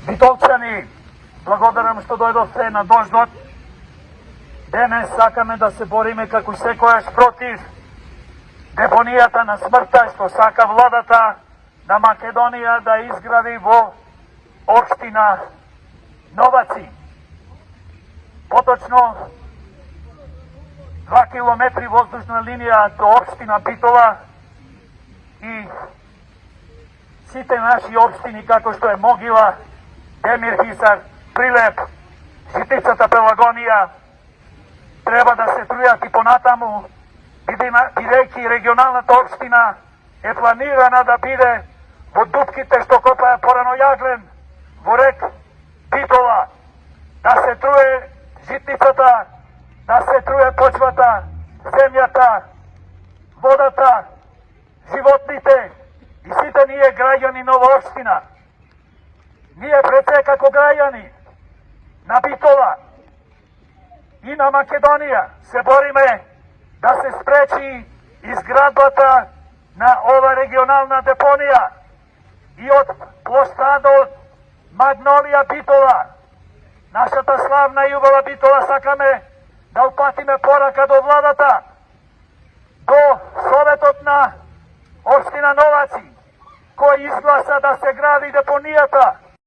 Битолчани, благодарам што дојдовте на дождот. Денес сакаме да се бориме како секојаш против депонијата на смртта што сака владата на Македонија да изгради во општина Новаци. Поточно 2 километри воздушна линија до општина Битола и сите наши општини како што е Могила, Демир Хисар, Прилеп, Житицата Пелагонија треба да се трујат и понатаму, бидејќи регионалната општина е планирана да биде во дупките што копаја порано Јаглен, во рек Битола, да се труе житницата, да се труе почвата, земјата, водата, животните и сите ние граѓани на оваа општина. Ние пред се како граѓани на Битола и на Македонија се бориме да се спречи изградбата на ова регионална депонија и од площадот Магнолија Битола, нашата славна и убава Битола, сакаме да упатиме порака до владата, до Советот на општина Новаци, кој изгласа да се гради депонијата